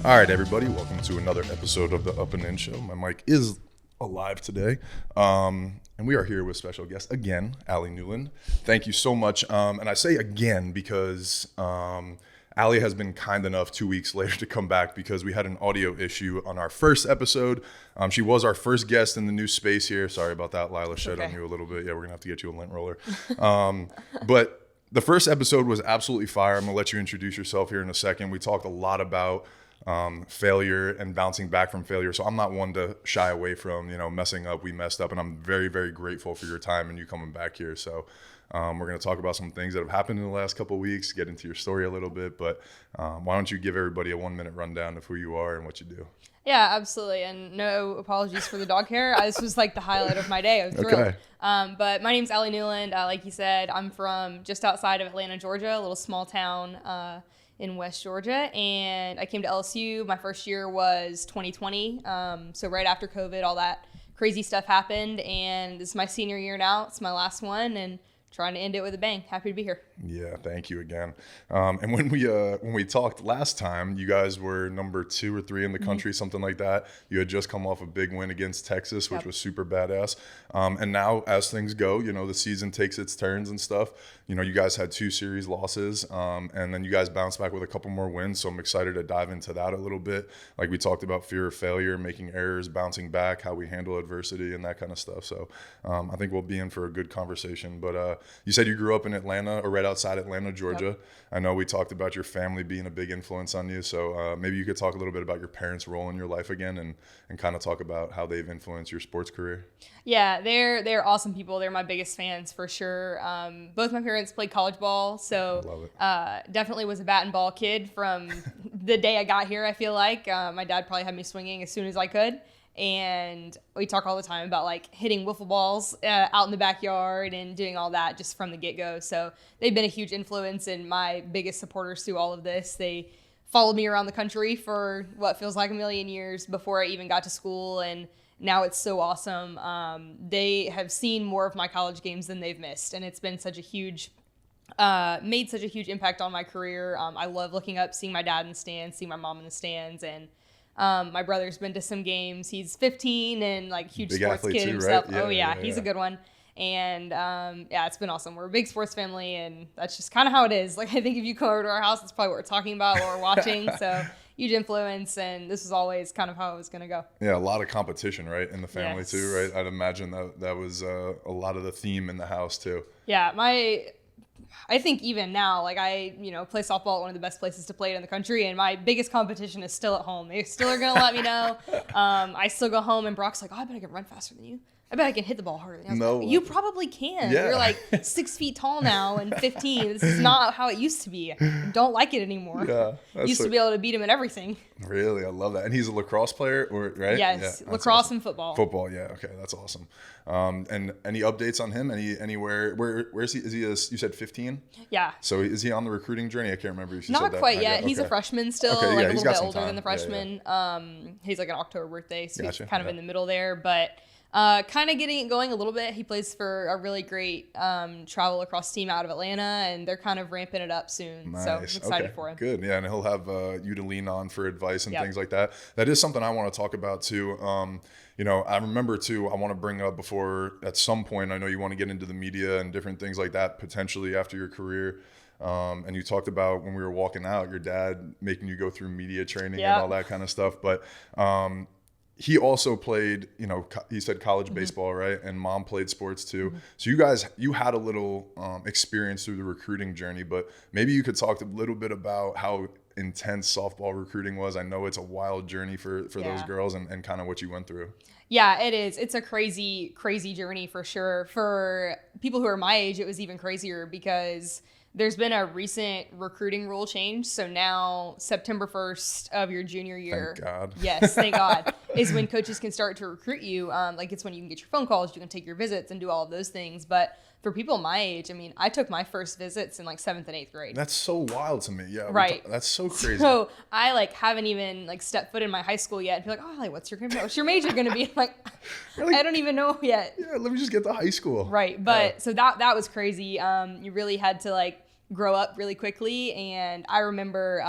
All right, everybody, welcome to another episode of the Up and In Show. My mic is alive today, and we are here with special guest again, Ali Newland. Thank you so much, and I say again because Ali has been kind enough 2 weeks later to come back because we had an audio issue on our first episode. She was our first guest in the new space here. Sorry about that, Lila. Shed on you a little bit. Yeah, we're gonna have to get you a lint roller. But the first episode was absolutely fire. I'm gonna let you introduce yourself here in a second. We talked a lot about failure and bouncing back from failure. So I'm not one to shy away from, messing up. We messed up, and I'm very, very grateful for your time and you coming back here. So we're going to talk about some things that have happened in the last couple of weeks, get into your story a little bit, but why don't you give everybody a 1-minute rundown of who you are and what you do? Yeah, absolutely. And no apologies for the dog hair. This was like the highlight of my day. I was thrilled. Okay. But my name's Ali Newland. Like you said, I'm from just outside of Atlanta, Georgia, a little small town in West Georgia, and I came to LSU. My first year was 2020, so right after COVID, all that crazy stuff happened, and this is my senior year now. It's my last one, and trying to end it with a bang. Happy to be here. Yeah, thank you again. And when we talked last time, you guys were number 2 or 3 in the country, something like that. You had just come off a big win against Texas, which was super badass. And now, as things go, the season takes its turns and stuff. You guys had 2 series losses, and then you guys bounced back with a couple more wins. So I'm excited to dive into that a little bit. Like we talked about fear of failure, making errors, bouncing back, how we handle adversity, and that kind of stuff. So I think we'll be in for a good conversation. But you said you grew up in Atlanta, or right outside Atlanta, Georgia. Yep. I know we talked about your family being a big influence on you. So maybe you could talk a little bit about your parents' role in your life again, and kind of talk about how they've influenced your sports career. Yeah, they're awesome people. They're my biggest fans for sure. Both my parents played college ball, so definitely was a bat and ball kid from the day I got here. I feel like my dad probably had me swinging as soon as I could. And we talk all the time about like hitting wiffle balls out in the backyard and doing all that just from the get-go. So they've been a huge influence and my biggest supporters through all of this. They followed me around the country for what feels like a million years before I even got to school, and now it's so awesome. They have seen more of my college games than they've missed, and it's been such a huge made such a huge impact on my career. I love looking up, seeing my dad in the stands, seeing my mom in the stands, and my brother's been to some games. He's 15 and like huge big sports kid too, himself. right? Yeah, He's a good one. And it's been awesome. We're a big sports family, and that's just kind of how it is. Like, I think if you come over to our house, that's probably what we're talking about, what we're watching. So huge influence, and this is always kind of how it was going to go. Yeah, a lot of competition, right, in the family too, right? I'd imagine that was a lot of the theme in the house too. Yeah, I think even now, like I play softball at one of the best places to play it in the country, and my biggest competition is still at home. They still are going to let me know. I still go home, and Brock's like, oh, I bet I can run faster than you. I bet I can hit the ball harder than you. No. Like, you probably can. Yeah. You're like 6 feet tall now and 15. This is not how it used to be. I don't like it anymore. Yeah, used to be able to beat him at everything. Really? I love that. And he's a lacrosse player, right? Yes, yeah, lacrosse awesome. And football. Football, yeah. Okay, that's awesome. And any updates on him? Anywhere? Where is he? Is he you said 15? Yeah. So is he on the recruiting journey? I can't remember if you said that. Not quite yet. He's a freshman still, okay, like a little bit older than the freshman. Yeah. He's like an October birthday, so gotcha. He's kind of in the middle there, but kind of getting it going a little bit. He plays for a really great travel across team out of Atlanta, and they're kind of ramping it up soon. Nice. So I'm excited for him. Good. Yeah, and he'll have you to lean on for advice and things like that. That is something I want to talk about too. I remember too, I want to bring up before at some point, I know you want to get into the media and different things like that potentially after your career. And you talked about when we were walking out, your dad making you go through media training and all that kind of stuff. But he also played, he said college baseball, right? And mom played sports too. So you had a little experience through the recruiting journey, but maybe you could talk a little bit about how intense softball recruiting was. I know it's a wild journey for those girls and kind of what you went through. Yeah, it is. It's a crazy, crazy journey for sure. For people who are my age, it was even crazier because there's been a recent recruiting rule change. So now September 1st of your junior year. Thank God. Yes, thank God. Is when coaches can start to recruit you. It's when you can get your phone calls, you can take your visits and do all of those things. But for people my age, I took my first visits in 7th and 8th grade. That's so wild to me. Yeah. Right. That's so crazy. So I haven't even stepped foot in my high school yet and be like, oh, what's your major going to be? Really? I don't even know yet. Yeah. Let me just get to high school. Right. But so that was crazy. You really had to grow up really quickly. And I remember,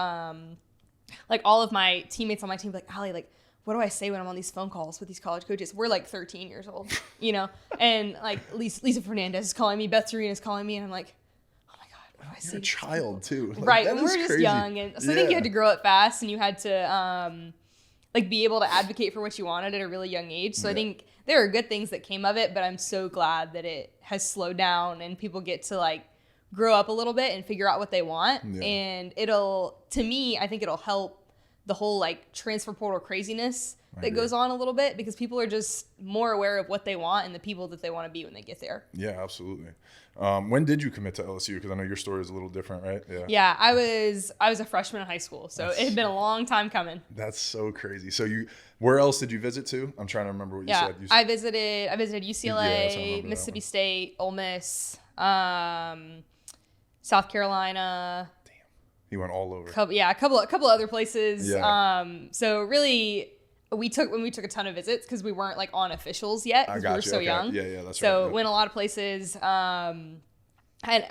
like all of my teammates on my team be like, Ali, like, what do I say when I'm on these phone calls with these college coaches? We're like 13 years old, you know? And like Lisa Fernandez is calling me, Beth Serena is calling me, and I'm like, oh my God, what do I say? You're a child too. Like, right. And we're just young. And so I think you had to grow up fast, and you had to like be able to advocate for what you wanted at a really young age. So I think there are good things that came of it, but I'm so glad that it has slowed down and people get to like grow up a little bit and figure out what they want. And to me, I think it'll help the whole like transfer portal craziness that goes on a little bit, because people are just more aware of what they want and the people that they want to be when they get there. Yeah, absolutely. When did you commit to LSU? Because I know your story is a little different, right? Yeah, I was a freshman in high school, so it had been a long time coming. That's so crazy. So where else did you visit to? I'm trying to remember what you said. I visited UCLA, Mississippi State, Ole Miss, South Carolina. He went all over. A couple other places. Yeah. So really, we took a ton of visits because we weren't like on officials yet because we were so young. Yeah, that's right. So went a lot of places. I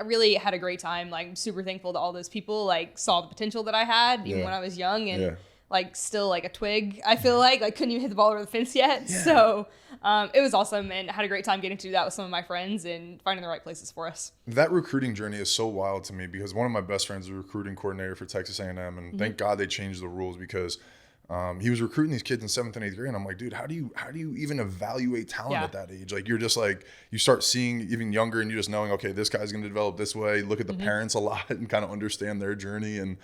really had a great time. Like, I'm super thankful to all those people. Like, saw the potential that I had even when I was young, and like still like a twig. I feel like couldn't even hit the ball over the fence yet. Yeah. So it was awesome, and had a great time getting to do that with some of my friends and finding the right places for us. That recruiting journey is so wild to me, because one of my best friends is a recruiting coordinator for Texas A&M, and thank God they changed the rules, because he was recruiting these kids in 7th and 8th grade, and I'm like, dude, how do you even evaluate talent at that age? Like, you're just like, you start seeing even younger, and you're just knowing, okay, this guy's going to develop this way. Look at the parents a lot and kind of understand their journey, and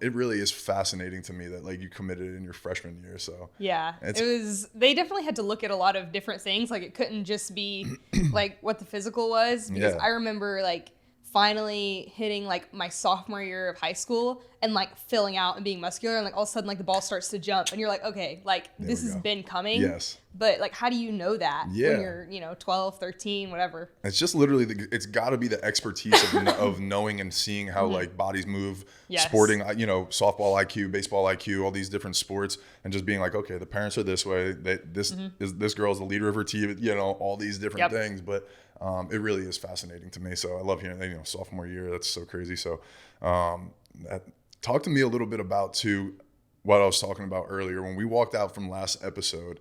it really is fascinating to me that like you committed in your freshman year. So they definitely had to look at a lot of different things. Like, it couldn't just be like what the physical was, because I remember like finally hitting like my sophomore year of high school and like filling out and being muscular, and like all of a sudden like the ball starts to jump and you're like, okay, like this has been coming. Yes. But like, how do you know that when you're 12, 13, whatever? It's just literally it's got to be the expertise of knowing and seeing how like bodies move, sporting, softball IQ, baseball IQ, all these different sports, and just being like, okay, the parents are this way, this girl's the leader of her team, all these different things. But it really is fascinating to me. So I love hearing, sophomore year, that's so crazy. So talk to me a little bit about what I was talking about earlier. When we walked out from last episode,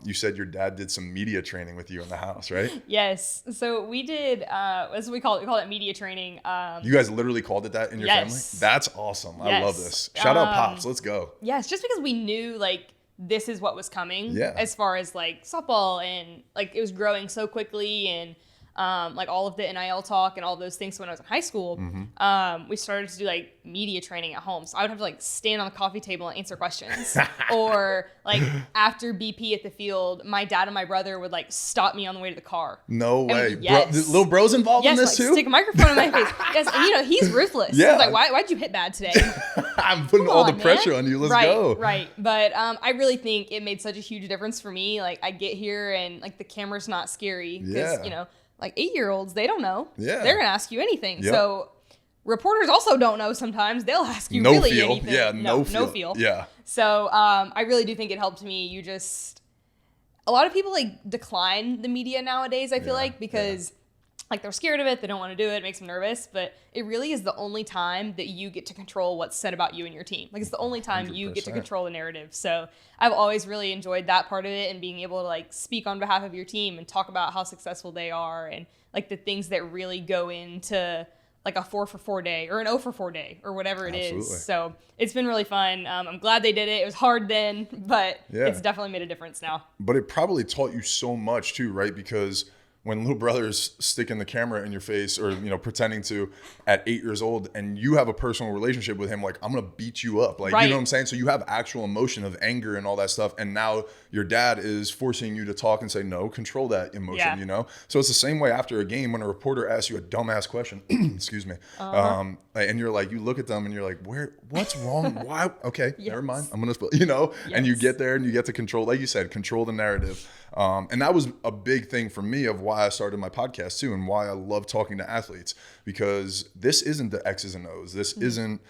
you said your dad did some media training with you in the house, right? Yes. So we did, that's what we call it. We call it media training. You guys literally called it that in your family? That's awesome. Yes. I love this. Shout out Pops. Let's go. Yes. Just because we knew like this is what was coming as far as like softball, and like it was growing so quickly, and like all of the NIL talk and all those things. So when I was in high school, we started to do like media training at home. So I would have to like stand on the coffee table and answer questions. Or like after BP at the field, my dad and my brother would like stop me on the way to the car. No way. Little bro's involved in this too? Stick a microphone in my face. Yes, and he's ruthless. Yeah. He's like, why'd you hit bad today? I'm putting all the pressure on you. Let's go. Right. But I really think it made such a huge difference for me. Like, I get here and like the camera's not scary because, like 8-year-olds, they don't know. Yeah. They're going to ask you anything. Yep. So reporters also don't know sometimes. They'll ask you anything. Yeah, no feel. Yeah. So I really do think it helped me. A lot of people like decline the media nowadays, I feel like, because like they're scared of it. They don't want to do it. It makes them nervous. But it really is the only time that you get to control what's said about you and your team. Like, it's the only time 100%. You get to control the narrative. So I've always really enjoyed that part of it, and being able to like speak on behalf of your team and talk about how successful they are, and like the things that really go into like a 4 for 4 day or an 0 for 4 day or whatever it is. So it's been really fun. I'm glad they did it. It was hard then, but it's definitely made a difference now. But it probably taught you so much too, right? Because when little brother's sticking the camera in your face, or pretending to at 8 years old, and you have a personal relationship with him, like, I'm gonna beat you up, like, you know what I'm saying? So you have actual emotion of anger and all that stuff, and now your dad is forcing you to talk and say, no, control that emotion. So it's the same way after a game when a reporter asks you a dumbass question, excuse me, and you're like, you look at them and you're like, what's wrong? Why? Okay, never mind, I'm gonna and you get there and you get to control, like you said, control the narrative. And that was a big thing for me of why why I started my podcast too, and why I love talking to athletes, because this isn't the X's and O's. This isn't,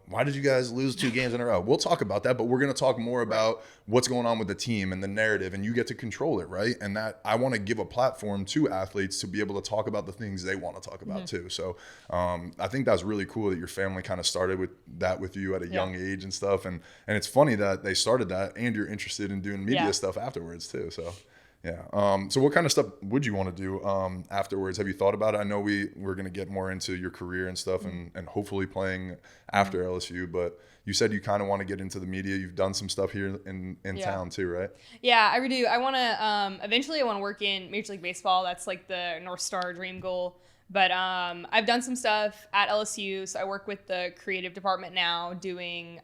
why did you guys lose 2 games in a row? We'll talk about that, but we're going to talk more about what's going on with the team and the narrative, and you get to control it, right? And that I want to give a platform to athletes to be able to talk about the things they want to talk about too. So I think that's really cool that your family kind of started with that with you at a young age and stuff. And it's funny that they started that and you're interested in doing media stuff afterwards too. So yeah. So what kind of stuff would you want to do afterwards? Have you thought about it? I know we're going to get more into your career and stuff and hopefully playing after LSU, but you said you kind of want to get into the media. You've done some stuff here in town too, right? Yeah, I do. I want to, eventually I want to work in Major League Baseball. That's like the North Star dream goal. But I've done some stuff at LSU. So I work with the creative department now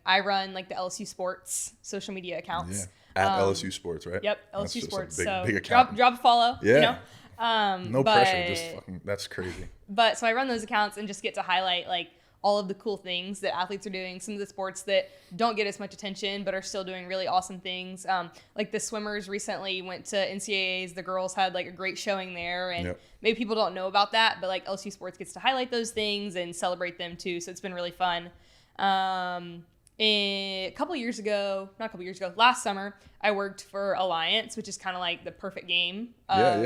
I run like the LSU Sports social media accounts. Yeah. At LSU Sports, right? Yep, LSU Sports. Big account. Drop a follow. Yeah. No pressure. Just fucking, that's crazy. But so I run those accounts and just get to highlight like all of the cool things that athletes are doing, some of the sports that don't get as much attention but are still doing really awesome things. Like the swimmers recently went to NCAAs. The girls had like a great showing there, and maybe people don't know about that, but like LSU Sports gets to highlight those things and celebrate them too. So it's been really fun. Last summer, I worked for Alliance, which is kind of like the perfect game of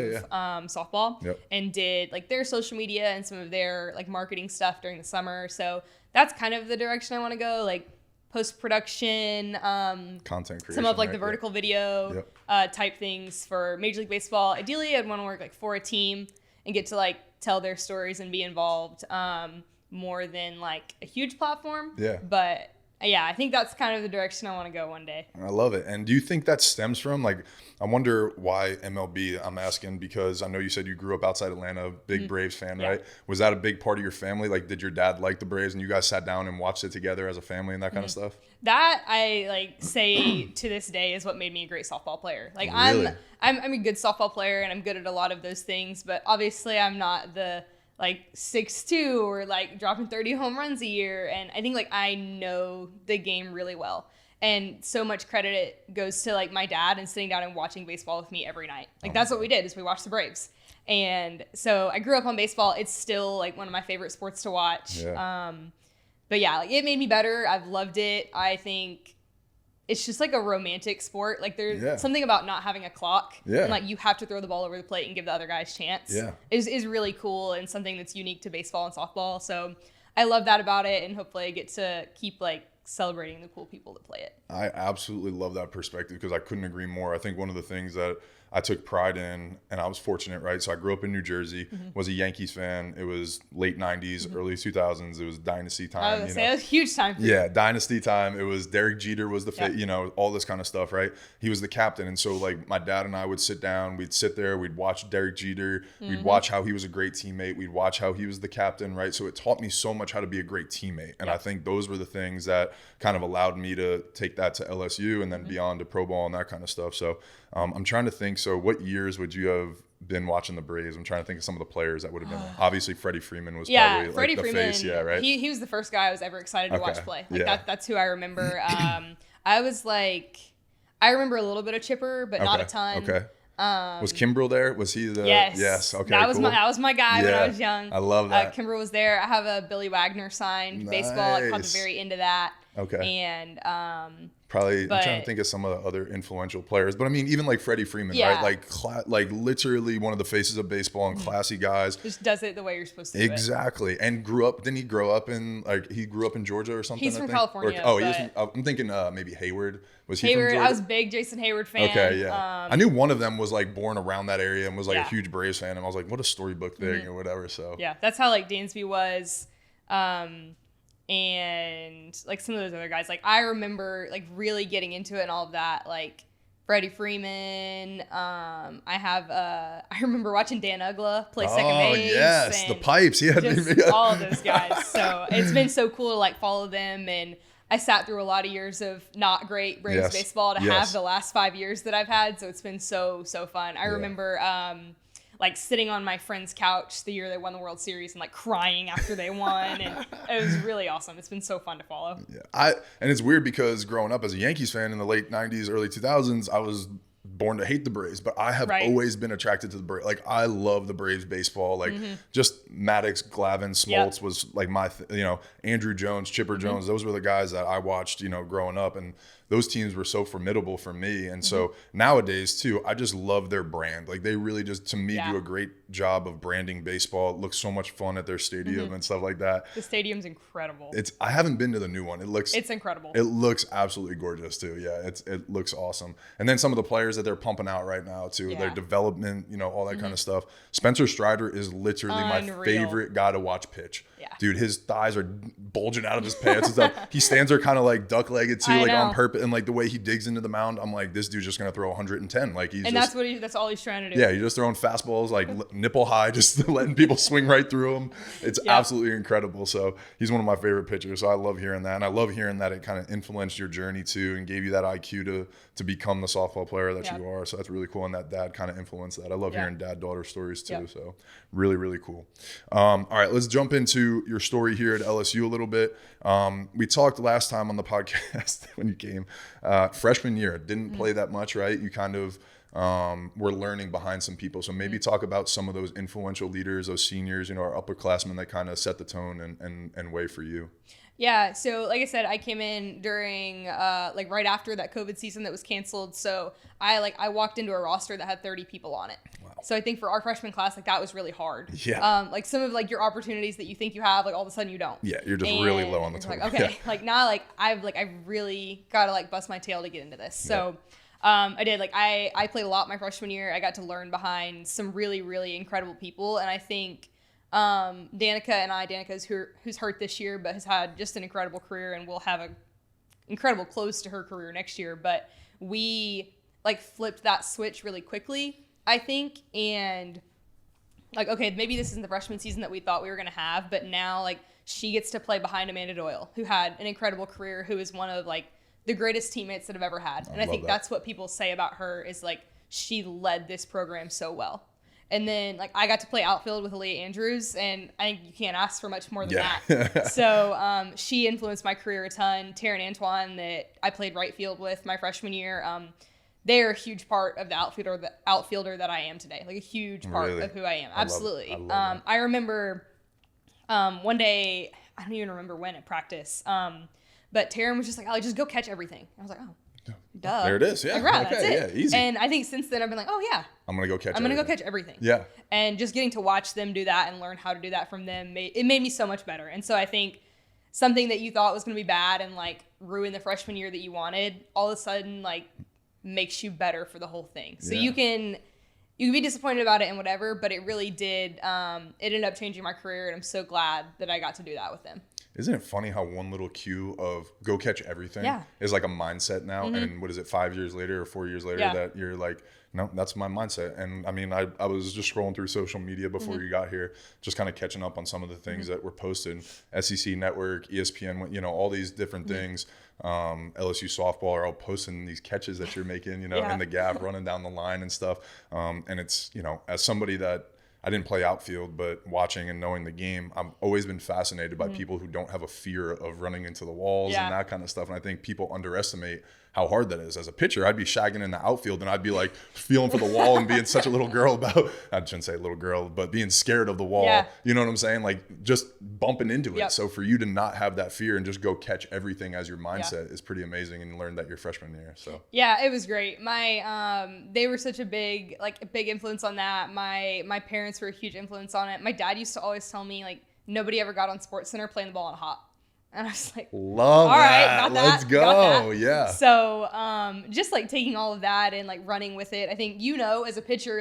softball, and did like their social media and some of their like marketing stuff during the summer. So that's kind of the direction I want to go, like post-production, content creation, some of like the vertical video type things for Major League Baseball. Ideally, I'd want to work like for a team and get to like tell their stories and be involved more than like a huge platform. Yeah. But yeah, I think that's kind of the direction I want to go one day. I love it. And do you think that stems from, like, I wonder why MLB, I'm asking, because I know you said you grew up outside Atlanta, big Braves fan, right? Was that a big part of your family? Like, did your dad like the Braves and you guys sat down and watched it together as a family and that kind of stuff? That, I like say to this day, is what made me a great softball player. Like, really? I'm a good softball player and I'm good at a lot of those things, but obviously I'm not the like 6'2" or like dropping 30 home runs a year. And I think like I know the game really well. And so much credit goes to like my dad and sitting down and watching baseball with me every night. Like that's what we did, is we watched the Braves. And so I grew up on baseball. It's still like one of my favorite sports to watch. Yeah. But yeah, like it made me better. I've loved it. I think it's just like a romantic sport. Like there's something about not having a clock and like you have to throw the ball over the plate and give the other guys a chance is really cool and something that's unique to baseball and softball. So I love that about it, and hopefully I get to keep like celebrating the cool people that play it. I absolutely love that perspective because I couldn't agree more. I think one of the things that I took pride in, and I was fortunate, right? So I grew up in New Jersey, was a Yankees fan. It was late 90s, early 2000s. It was dynasty time. I was gonna say, it was a huge time. Yeah, dynasty time. It was Derek Jeter was the, all this kind of stuff, right? He was the captain. And so like my dad and I would sit down, we'd sit there, we'd watch Derek Jeter, we'd watch how he was a great teammate, we'd watch how he was the captain, right? So it taught me so much how to be a great teammate. And I think those were the things that kind of allowed me to take that to LSU and then beyond to pro ball and that kind of stuff. So I'm trying to think, so what years would you have been watching the Braves? I'm trying to think of some of the players that would have been there. Obviously Freddie Freeman was probably like the Freeman, face, right? He was the first guy I was ever excited to watch play. Like that's who I remember. I was like, I remember a little bit of Chipper, but not a ton. Okay. Was Kimbrel there? Was he the? Yes. Okay. That was my guy when I was young. I love that. Kimbrel was there. I have a Billy Wagner signed baseball. I caught the very end of that. Okay. And I'm trying to think of some of the other influential players, but I mean, even like Freddie Freeman, right? Like literally one of the faces of baseball and classy guys. Just does it the way you're supposed to. Exactly. And didn't he grow up in Georgia or something? He's from California. I'm thinking maybe Hayward. Was he Hayward? From Georgia? I was a big Jason Hayward fan. Okay, yeah. I knew one of them was like born around that area and was like a huge Braves fan, and I was like, what a storybook thing or whatever. So yeah, that's how like Dansby was. And like some of those other guys, like I remember like really getting into it and all of that, like Freddie Freeman. I remember watching Dan Ugla play second base. Oh yes, the pipes. Yeah, just all of those guys. So it's been so cool to like follow them, and I sat through a lot of years of not great Braves baseball to have the last 5 years that I've had. So it's been so fun. I remember like sitting on my friend's couch the year they won the World Series and like crying after they won, and it was really awesome. It's been so fun to follow. Yeah, and it's weird because growing up as a Yankees fan in the late 90s, early 2000s, I was born to hate the Braves, but I have Right. always been attracted to the Braves. Like, I love the Braves baseball. Like, just Maddox, Glavine, Smoltz was like my, Andrew Jones, Chipper Jones. Those were the guys that I watched, growing up. And those teams were so formidable for me. And so nowadays, too, I just love their brand. Like, they really just, to me, do a great job of branding baseball. It looks so much fun at their stadium and stuff like that. The stadium's incredible. I haven't been to the new one. It's incredible. It looks absolutely gorgeous too. Yeah, it looks awesome. And then some of the players that they're pumping out right now too, their development, all that kind of stuff. Spencer Strider is literally my favorite guy to watch pitch. Yeah. Dude, his thighs are bulging out of his pants and stuff. He stands there kind of like duck-legged too, on purpose. And like the way he digs into the mound, I'm like, this dude's just gonna throw 110. Like that's all he's trying to do. Yeah, he's just throwing fastballs like nipple high, just letting people swing right through him. It's absolutely incredible. So he's one of my favorite pitchers. So I love hearing that, and I love hearing that it kind of influenced your journey too, and gave you that IQ to become the softball player that you are. So that's really cool, and that dad kind of influenced that. I love hearing dad-daughter stories too. So really, really cool. All right, let's jump into your story here at LSU a little bit. We talked last time on the podcast when you came, freshman year, didn't play that much, right? You kind of were learning behind some people. So maybe talk about some of those influential leaders, those seniors, our upperclassmen that kind of set the tone and way for you. Yeah, so like I said, I came in during right after that COVID season that was canceled. So I walked into a roster that had 30 people on it. Wow. So I think for our freshman class, that was really hard. Yeah. Some of your opportunities that you think you have, all of a sudden you don't. Yeah, you're just really low on the totem. Okay, now I've really got to bust my tail to get into this. So I did. I played a lot my freshman year. I got to learn behind some really, really incredible people, and I think Danica's who's hurt this year, but has had just an incredible career and will have an incredible close to her career next year. But we flipped that switch really quickly, I think, and okay, maybe this isn't the freshman season that we thought we were going to have, but now she gets to play behind Amanda Doyle, who had an incredible career, who is one of the greatest teammates that I've ever had. And I think that's what people say about her is she led this program so well. And then I got to play outfield with Aaliyah Andrews, and I think you can't ask for much more than that. So she influenced my career a ton. Taryn Antoine, that I played right field with my freshman year, they're a huge part of the outfielder that I am today. A huge part of who I am. Absolutely. I remember one day, I don't even remember when at practice, but Taryn was just like, "Oh, just go catch everything." I was like, "Oh, duh." There it is. Yeah. Right, that's it. Yeah, easy. And I think since then I've been like, "Oh yeah, I'm gonna go catch everything." Yeah. And just getting to watch them do that and learn how to do that from them, it made me so much better. And so I think something that you thought was gonna be bad and ruin the freshman year that you wanted, all of a sudden makes you better for the whole thing. So you can be disappointed about it and whatever, but it really did. It ended up changing my career, and I'm so glad that I got to do that with them. Isn't it funny how one little cue of go catch everything is a mindset now? And what is it, 5 years later or 4 years later that you're no, that's my mindset. And I mean, I was just scrolling through social media before you got here, just kind of catching up on some of the things that were posted. SEC Network, ESPN, all these different things. LSU Softball are all posting these catches that you're making, in the gap, running down the line and stuff. And it's, as somebody that I didn't play outfield, but watching and knowing the game, I've always been fascinated by people who don't have a fear of running into the walls and that kind of stuff. And I think people underestimate how hard that is. As a pitcher, I'd be shagging in the outfield and I'd be feeling for the wall and being such a little girl about, I shouldn't say little girl, but being scared of the wall. Yeah. You know what I'm saying? Just bumping into it. So for you to not have that fear and just go catch everything as your mindset is pretty amazing, and you learned that your freshman year. So yeah, it was great. They were such a big influence on that. My parents were a huge influence on it. My dad used to always tell me nobody ever got on SportsCenter playing the ball on a hop. And I was like, love all that. Right, got that. Let's go. Yeah. So just taking all of that and running with it. I think, as a pitcher,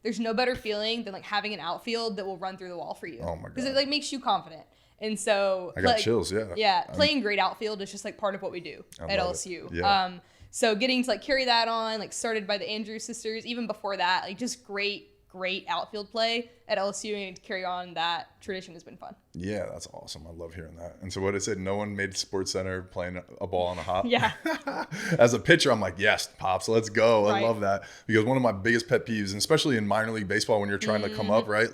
there's no better feeling than having an outfield that will run through the wall for you. Oh my God. Because it makes you confident. And so I got chills. Yeah. Yeah. Playing great outfield is just part of what we do at LSU. Yeah. So getting to carry that on, started by the Andrews sisters, even before that, just great outfield play at LSU, and to carry on that tradition has been fun. Yeah, that's awesome. I love hearing that. And so what is it? No one made SportsCenter playing a ball on a hop? Yeah. As a pitcher, I'm like, yes, Pops, let's go. Right. I love that. Because one of my biggest pet peeves, and especially in minor league baseball when you're trying to come up, right?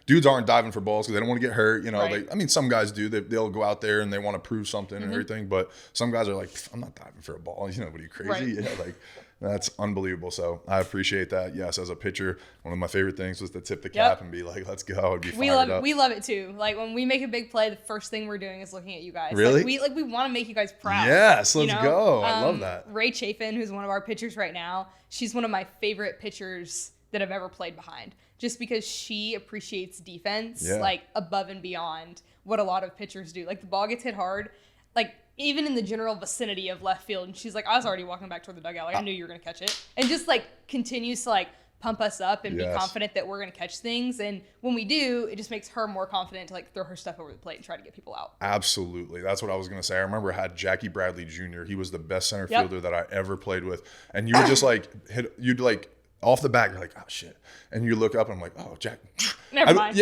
Dudes aren't diving for balls because they don't want to get hurt. Right. Some guys do. They'll go out there and they want to prove something and everything. But some guys are like, I'm not diving for a ball. What are you, crazy? Right. Yeah, That's unbelievable. So I appreciate that. Yes, as a pitcher, one of my favorite things was to tip the cap and be like, let's go. And be fired up. We love it too. Like when we make a big play, the first thing we're doing is looking at you guys. Really? We want to make you guys proud. Yes, let's go. I love that. Ray Chafin, who's one of our pitchers right now, she's one of my favorite pitchers that I've ever played behind. Just because she appreciates defense like above and beyond what a lot of pitchers do. Like the ball gets hit hard, like even in the general vicinity of left field, and she's like, I was already walking back toward the dugout, like I knew you were gonna catch it, and just like continues to like pump us up and be confident that we're gonna catch things. And when we do, it just makes her more confident to like throw her stuff over the plate and try to get people out. Absolutely, that's what I was gonna say. I remember I had Jackie Bradley Jr. He was the best center fielder that I ever played with, and you would just like you'd like. Off the bat, you're like, oh shit, and you look up and I'm like, oh Jack, never mind.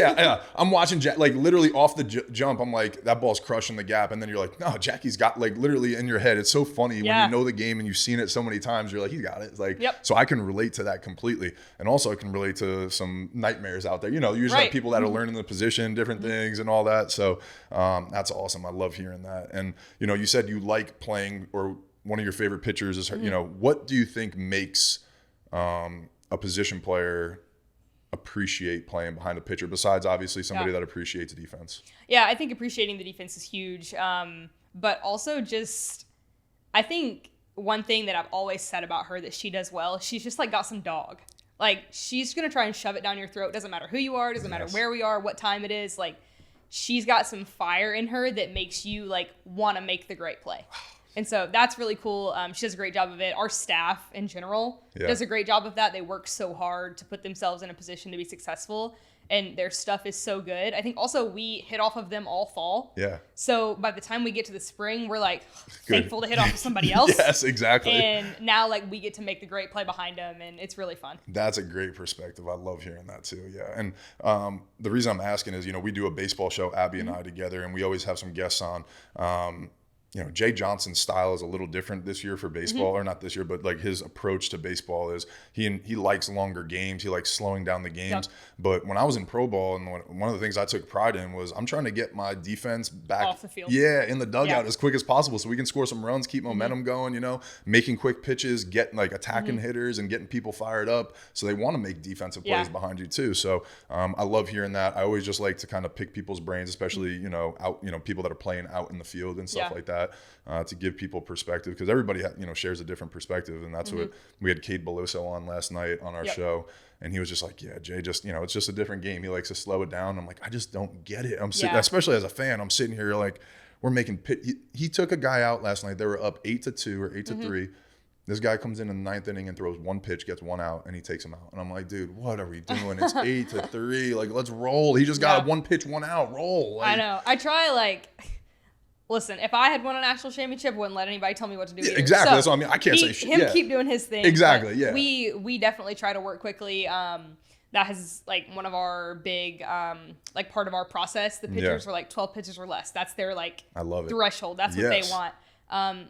I'm watching Jack, like literally off the jump. I'm like, that ball's crushing the gap, and then you're like, no, Jackie's got, like literally in your head. It's so funny when you know the game and you've seen it so many times. You're like, he's got it. It's like, so I can relate to that completely, and also I can relate to some nightmares out there. You know, you usually have people that are learning the position, different things, and all that. So that's awesome. I love hearing that. And you know, you said you like playing, or one of your favorite pitchers is her. You know, what do you think makes a position player appreciate playing behind a pitcher, besides obviously somebody that appreciates defense? Yeah, I think appreciating the defense is huge. But also just, I think one thing that I've always said about her that she does well, she's just like got some dog. Like she's going to try and shove it down your throat. Doesn't matter who you are. Doesn't matter where we are, what time it is. Like she's got some fire in her that makes you like want to make the great play. And so that's really cool. She does a great job of it. Our staff in general does a great job of that. They work so hard to put themselves in a position to be successful, and their stuff is so good. I think also we hit off of them all fall. Yeah. So by the time we get to the spring, we're like thankful to hit off of somebody else. Yes, exactly. And now like we get to make the great play behind them, and it's really fun. That's a great perspective. I love hearing that too. Yeah. And the reason I'm asking is, you know, we do a baseball show, Abby and I together, and we always have some guests on. You know, Jay Johnson's style is a little different this year for baseball, or not this year, but like his approach to baseball is he likes longer games. He likes slowing down the games. But when I was in pro ball, and one of the things I took pride in was I'm trying to get my defense back off the field. Yeah, in the dugout as quick as possible so we can score some runs, keep momentum going, you know, making quick pitches, getting like attacking hitters and getting people fired up. So they want to make defensive plays behind you too. So I love hearing that. I always just like to kind of pick people's brains, especially, you know, people that are playing out in the field and stuff like that. To give people perspective, because everybody shares a different perspective, and that's what we had Cade Beloso on last night on our show, and he was just like, yeah, Jay, just it's just a different game. He likes to slow it down. I'm like, I just don't get it. I'm sitting, especially as a fan, I'm sitting here like we're making he took a guy out last night. They were up 8-2 or 8-3. This guy comes in the ninth inning and throws one pitch, gets one out, and he takes him out. And I'm like, dude, what are we doing? It's 8-3. Like, let's roll. He just got one pitch, one out. Roll. Like, I know. I try listen, if I had won a national championship, I wouldn't let anybody tell me what to do. Yeah, exactly. So that's what I mean. I can't say shit. Keep doing his thing. Exactly. Yeah. We definitely try to work quickly. That has like one of our big like part of our process. The pitchers are like 12 pitches or less. That's their like I love it. threshold. That's what they want.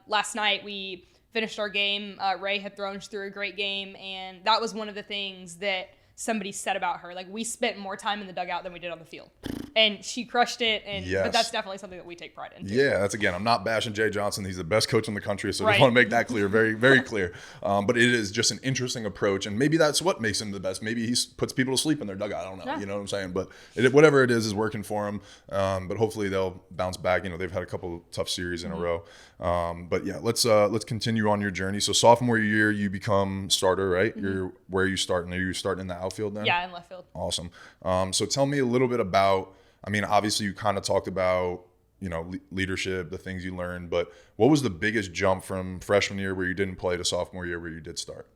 Last night we finished our game. Ray had thrown through a great game, and that was one of the things that somebody said about her. Like we spent more time in the dugout than we did on the field. And she crushed it, but that's definitely something that we take pride in. Yeah, that's again, I'm not bashing Jay Johnson. He's the best coach in the country, so I just want to make that clear, very, very clear. But it is just an interesting approach, and maybe that's what makes him the best. Maybe he puts people to sleep in their dugout. I don't know, you know what I'm saying? But whatever it is working for him. But hopefully they'll bounce back. You know, they've had a couple of tough series in a row. But yeah, let's continue on your journey. So sophomore year, you become starter, right? Where are you starting? Are you starting in the outfield then? Yeah, in left field. Awesome. So tell me a little bit about. I mean, obviously you kind of talked about, leadership, the things you learned, but what was the biggest jump from freshman year where you didn't play to sophomore year where you did start?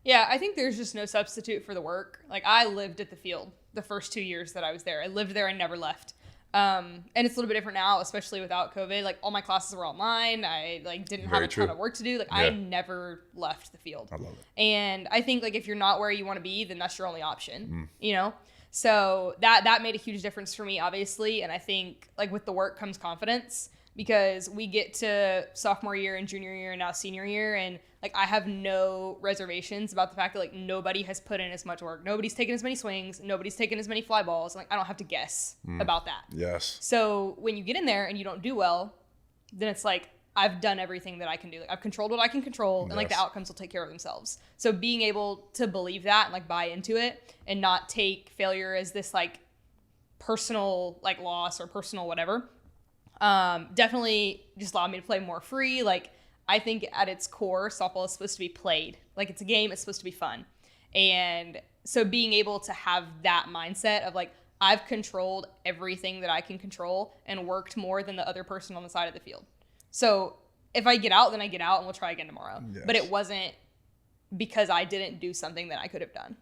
Yeah, I think there's just no substitute for the work. Like I lived at the field the first 2 years that I was there. I lived there and never left. And it's a little bit different now, especially without COVID. Like all my classes were online. I didn't have a ton of work to do. Like I never left the field. I love it. And I think if you're not where you want to be, then that's your only option, So that made a huge difference for me, obviously. And I think with the work comes confidence, because we get to sophomore year and junior year and now senior year. And I have no reservations about the fact that nobody has put in as much work. Nobody's taken as many swings. Nobody's taken as many fly balls. I don't have to guess about that. Yes. So when you get in there and you don't do well, then it's I've done everything that I can do. Like, I've controlled what I can control, and like the outcomes will take care of themselves. So being able to believe that and like buy into it and not take failure as this like personal like loss or personal whatever, definitely just allowed me to play more free. Like, I think at its core, softball is supposed to be played. Like, it's a game, it's supposed to be fun. And so being able to have that mindset of like, I've controlled everything that I can control and worked more than the other person on the side of the field. So if I get out, then I get out and we'll try again tomorrow. Yes. But it wasn't because I didn't do something that I could have done.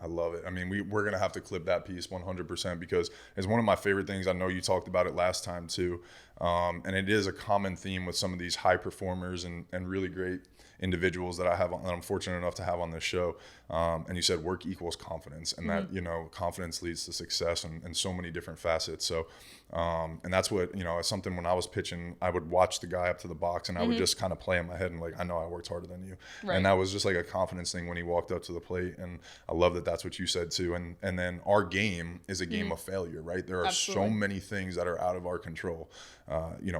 I love it. I mean, we're going to have to clip that piece 100% because it's one of my favorite things. I know you talked about it last time too. And it is a common theme with some of these high performers and really great individuals that I'm fortunate enough to have on this show. And you said work equals confidence, and that, confidence leads to success and so many different facets. So, and that's what, it's something when I was pitching, I would watch the guy up to the box and I would just kind of play in my head and like, I know I worked harder than you. Right. And that was just like a confidence thing when he walked up to the plate. And I love that that's what you said too. And then our game is a game of failure, right? There are so many things that are out of our control.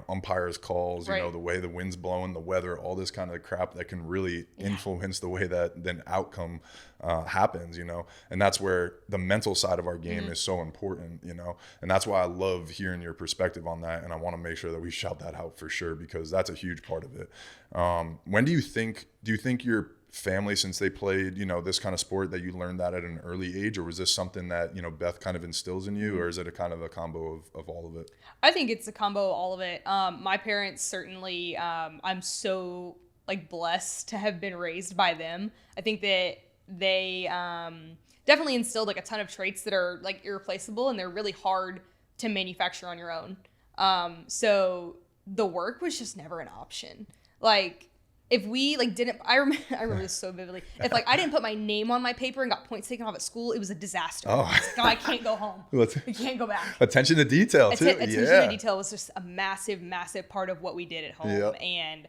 Umpires calls, the way the wind's blowing, the weather, all this kind of crap that can really influence the way that then outcome happens, and that's where the mental side of our game is so important, and that's why I love hearing your perspective on that. And I want to make sure that we shout that out for sure, because that's a huge part of it. When do you think your family, since they played, this kind of sport, that you learned that at an early age, or was this something that, Beth kind of instills in you, or is it a kind of a combo of all of it? I think it's a combo of all of it. My parents certainly, I'm so like blessed to have been raised by them. I think that they definitely instilled like a ton of traits that are like irreplaceable, and they're really hard to manufacture on your own. So the work was just never an option. Like, if we like didn't, I remember this so vividly. If like I didn't put my name on my paper and got points taken off at school, it was a disaster. Oh. I can't go home. I can't go back. Attention to detail too. Attention to detail was just a massive, massive part of what we did at home. Yep. And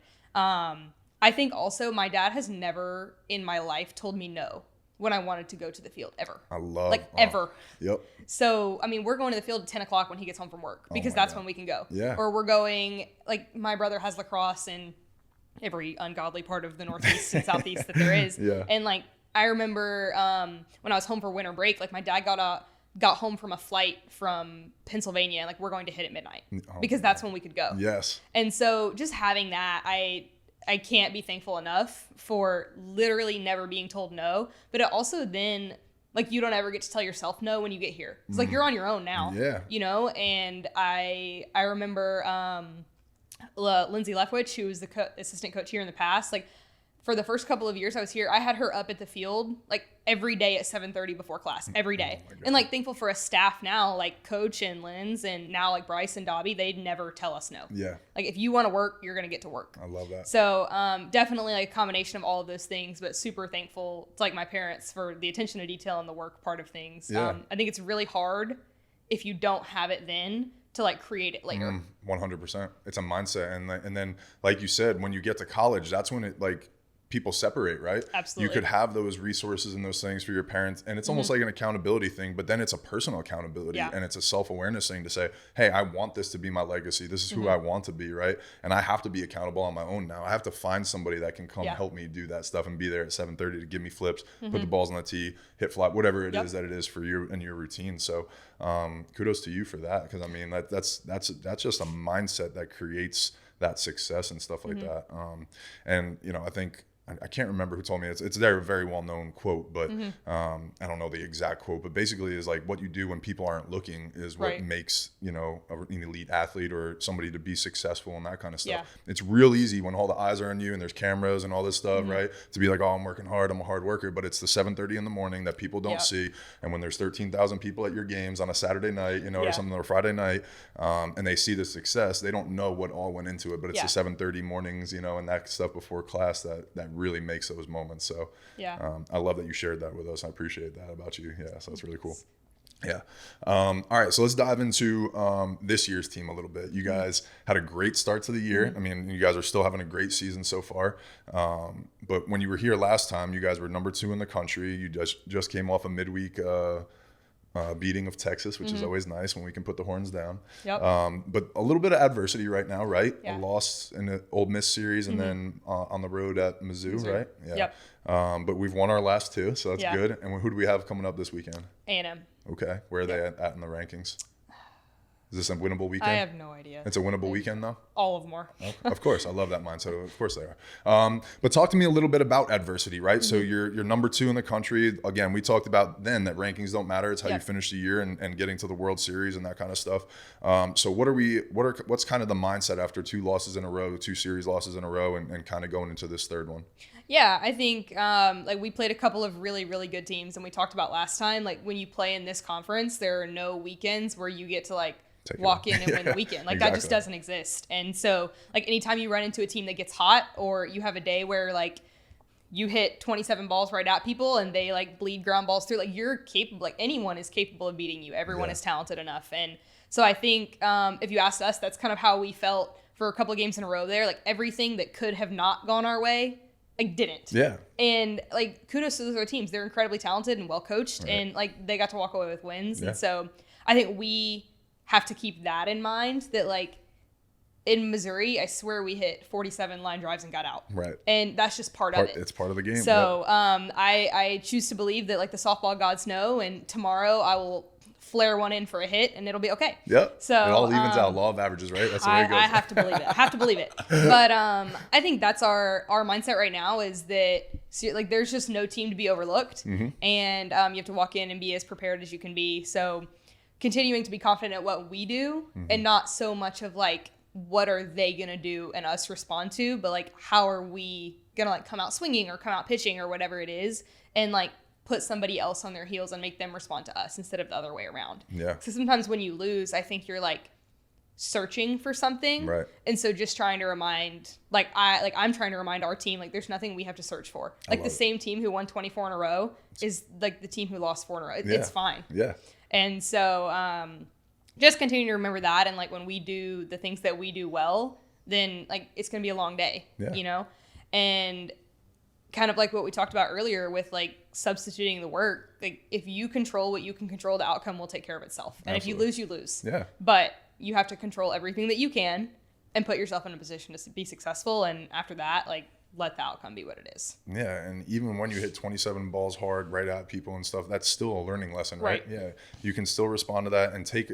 I think also my dad has never in my life told me no when I wanted to go to the field, ever. Ever. Yep. So, I mean, we're going to the field at 10 o'clock when he gets home from work, because that's when we can go. Yeah. Or we're going, like, my brother has lacrosse in every ungodly part of the Northeast and Southeast that there is. Yeah. And like, I remember when I was home for winter break, like my dad got home from a flight from Pennsylvania, and like, we're going to hit at midnight because that's when we could go. Yes. And so just having that, I can't be thankful enough for literally never being told no. But it also then, like, you don't ever get to tell yourself no when you get here. It's like, you're on your own now. Yeah. And I remember Lindsay Leftwich, who was the assistant coach here in the past, like, for the first couple of years I was here, I had her up at the field like every day at 7:30 before class, every day. And like, thankful for a staff now, like Coach and Linz, and now like Bryce and Dobby, they'd never tell us no. Yeah. Like, if you want to work, you're going to get to work. I love that. So definitely like a combination of all of those things, but super thankful to like my parents for the attention to detail and the work part of things. Yeah. I think it's really hard if you don't have it then to like create it later. 100%. It's a mindset. And then like you said, when you get to college, that's when it like people separate, right? Absolutely. You could have those resources and those things for your parents, and it's almost like an accountability thing, but then it's a personal accountability, and it's a self-awareness thing to say, hey, I want this to be my legacy. This is who I want to be, right? And I have to be accountable on my own now. I have to find somebody that can come help me do that stuff and be there at 7:30 to give me flips, put the balls on the tee, hit fly, whatever it is that it is for you and your routine. So kudos to you for that, because I mean, that's just a mindset that creates that success and stuff like that. And I think, I can't remember who told me, it's their very well-known quote, but I don't know the exact quote, but basically is like, what you do when people aren't looking is what makes, an elite athlete or somebody to be successful and that kind of stuff. Yeah. It's real easy when all the eyes are on you and there's cameras and all this stuff, right? To be like, oh, I'm working hard, I'm a hard worker, but it's the 7:30 in the morning that people don't see. And when there's 13,000 people at your games on a Saturday night, or something, or Friday night, and they see the success, they don't know what all went into it, but it's the 7:30 mornings, and that stuff before class that really makes those moments. So I love that you shared that with us. I appreciate that about you. Yeah, so that's really cool. Yeah. All right, so let's dive into this year's team a little bit. You guys had a great start to the year. I mean, you guys are still having a great season so far. But when you were here last time, you guys were number 2 in the country. You just came off a midweek beating of Texas, which is always nice when we can put the horns down. Yep. But a little bit of adversity right now, right? Yeah. A loss in the Ole Miss series and then on the road at Mizzou, right? Yeah. Yep. But we've won our last 2, so that's good. And who do we have coming up this weekend? A&M. Okay. Where are they at in the rankings? Is this a winnable weekend? I have no idea. It's a winnable weekend, though? All of them are. Okay. Of course. I love that mindset. Of course they are. But talk to me a little bit about adversity, right? So you're number 2 in the country. Again, we talked about then that rankings don't matter. It's how you finish the year and getting to the World Series and that kind of stuff. So what's kind of the mindset after 2 losses in a row, 2 series losses in a row, and kind of going into this third one? Yeah, I think like we played a couple of really, really good teams, and we talked about last time, like when you play in this conference, there are no weekends where you get to like walk in and win the weekend. Like that just doesn't exist. And so like anytime you run into a team that gets hot, or you have a day where like you hit 27 balls right at people and they like bleed ground balls through, like you're capable, like anyone is capable of beating you. Everyone is talented enough. And so I think if you asked us, that's kind of how we felt for a couple of games in a row there. Like everything that could have not gone our way, like didn't. Yeah. And like kudos to those other teams. They're incredibly talented and well coached, and like they got to walk away with wins. And so I think we have to keep that in mind, that like in Missouri, I swear we hit 47 line drives and got out. Right. And that's just part of it. It's part of the game. So I choose to believe that like the softball gods know, and tomorrow I will flare one in for a hit and it'll be okay. Yep. So it all evens out. Law of averages, right? That's the way it goes. I have to believe it. I have to believe it. But I think that's our mindset right now, is that like there's just no team to be overlooked, and you have to walk in and be as prepared as you can be. So continuing to be confident at what we do, and not so much of like what are they gonna do and us respond to, but like how are we gonna like come out swinging or come out pitching or whatever it is, and like put somebody else on their heels and make them respond to us instead of the other way around. Yeah. So sometimes when you lose, I think you're like searching for something. Right. And so just trying to remind, I'm trying to remind our team, like there's nothing we have to search for. Like the same team who won 24 in a row is like the team who lost 4 in a row. It's fine. Yeah. And so just continue to remember that. And like when we do the things that we do well, then like it's going to be a long day, you know? And kind of like what we talked about earlier with like substituting the work, like if you control what you can control, the outcome will take care of itself. And if you lose, you lose. Yeah. But you have to control everything that you can and put yourself in a position to be successful. And after that, like let the outcome be what it is. Yeah. And even when you hit 27 balls hard right at people and stuff, that's still a learning lesson, right? Yeah. You can still respond to that and take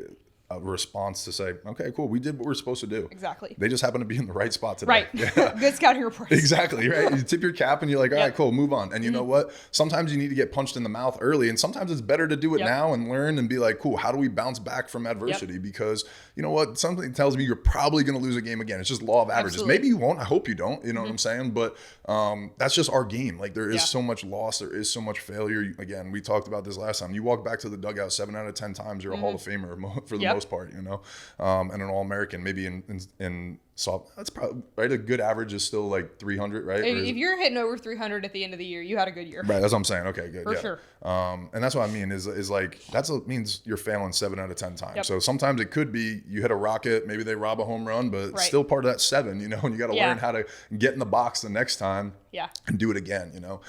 a response to say, okay, cool, we did what we're supposed to do. Exactly. They just happen to be in the right spot today. Right. Yeah. Good scouting reports. Exactly, right? You tip your cap and you're like, all right, cool, move on. And you know what? Sometimes you need to get punched in the mouth early, and sometimes it's better to do it now and learn and be like, cool, how do we bounce back from adversity? Because you know what? Something tells me you're probably going to lose a game again. It's just law of averages. Maybe you won't. I hope you don't. You know what I'm saying? But that's just our game. Like there is so much loss. There is so much failure. Again, we talked about this last time. You walk back to the dugout 7 out of 10 times, you're a Hall of Famer for the most part, you know? And an All-American, maybe in soft. That's probably right. A good average is still like 300, right? If you're hitting over 300 at the end of the year, you had a good year. Right. That's what I'm saying. Okay, good. For sure. And that's what I mean is like that's what means you're failing 7 out of 10 times. So sometimes it could be you hit a rocket, maybe they rob a home run, but it's still part of that 7, you know. And you got to learn how to get in the box the next time. And do it again, you know.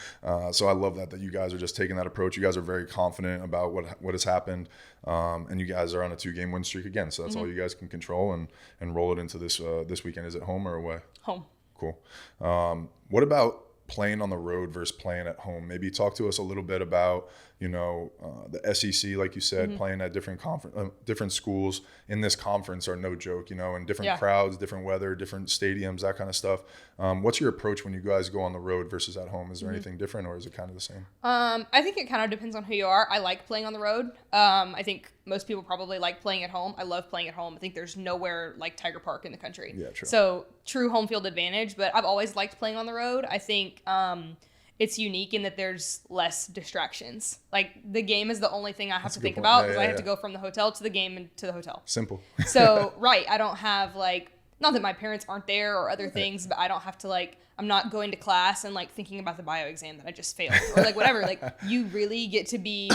So I love that you guys are just taking that approach. You guys are very confident about what has happened, and you guys are on a 2-game win streak again. So that's all you guys can control and roll it into this weekend. Is it home or away? Home. Cool. What about playing on the road versus playing at home? Maybe talk to us a little bit about, you know, the SEC, like you said, playing at different schools in this conference are no joke, you know, and different crowds, different weather, different stadiums, that kind of stuff. What's your approach when you guys go on the road versus at home? Is there anything different, or is it kind of the same? I think it kind of depends on who you are. I like playing on the road. I think most people probably like playing at home. I love playing at home. I think there's nowhere like Tiger Park in the country. Yeah, true. So true home field advantage, but I've always liked playing on the road. I think it's unique in that there's less distractions. Like the game is the only thing I have to think about, because I have to go from the hotel to the game and to the hotel. Simple. So, I don't have like, not that my parents aren't there or other things, but I don't have to like, I'm not going to class and like thinking about the bio exam that I just failed or like whatever. Like you really get to be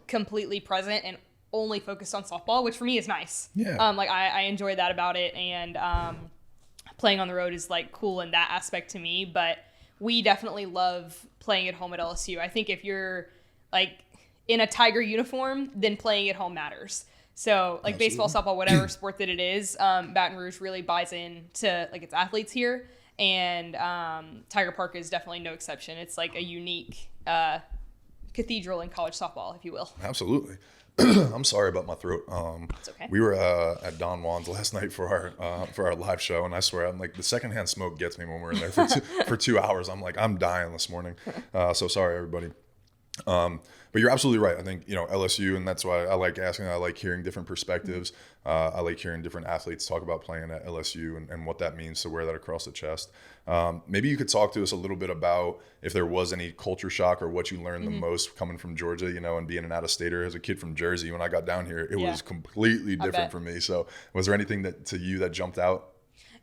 completely present and only focused on softball, which for me is nice. Yeah. Like I enjoy that about it. And playing on the road is like cool in that aspect to me, but we definitely love playing at home at LSU. I think if you're like in a Tiger uniform, then playing at home matters. So like baseball, softball, whatever sport that it is, Baton Rouge really buys in to like its athletes here. And Tiger Park is definitely no exception. It's like a unique cathedral in college softball, if you will. Absolutely. I'm sorry about my throat. It's okay. We were at Don Juan's last night for our live show, and I swear, I'm like, the secondhand smoke gets me when we're in there for 2 hours. I'm like, I'm dying this morning. So sorry, everybody. But you're absolutely right. I think, LSU, and that's why I like asking. I like hearing different perspectives. I like hearing different athletes talk about playing at LSU and what that means to wear that across the chest. Maybe you could talk to us a little bit about if there was any culture shock or what you learned the most coming from Georgia, and being an out-of-stater. As a kid from Jersey, when I got down here, it was completely different for me. So was there anything that jumped out?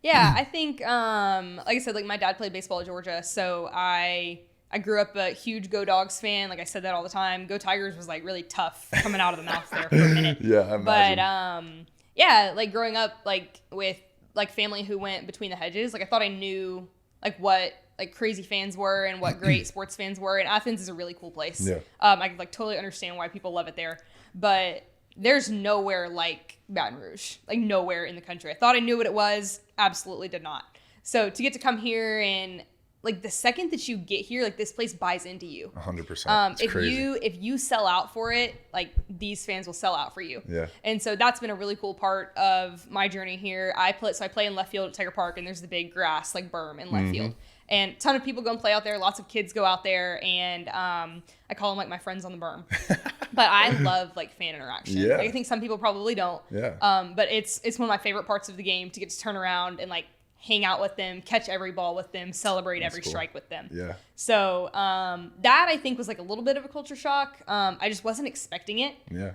Yeah, I think, like I said, like my dad played baseball at Georgia, so I grew up a huge Go Dogs fan. Like I said that all the time. Go Tigers was like really tough coming out of the mouth there for a minute. Yeah, I imagine. But like growing up like with like family who went between the hedges, like I thought I knew like what like crazy fans were and what great sports fans were. And Athens is a really cool place. Yeah. I could like totally understand why people love it there. But there's nowhere like Baton Rouge. Like nowhere in the country. I thought I knew what it was. Absolutely did not. So to get to come here and like the second that you get here, like this place buys into you. 100%. If you sell out for it, like these fans will sell out for you. Yeah. And so that's been a really cool part of my journey here. I play in left field at Tiger Park, and there's the big grass like berm in left field. And a ton of people go and play out there. Lots of kids go out there, and I call them like my friends on the berm. But I love like fan interaction. Yeah. Like, I think some people probably don't. Yeah. But it's one of my favorite parts of the game to get to turn around and like hang out with them, catch every ball with them, celebrate every strike with them. Yeah. So that I think was like a little bit of a culture shock. I just wasn't expecting it. Yeah.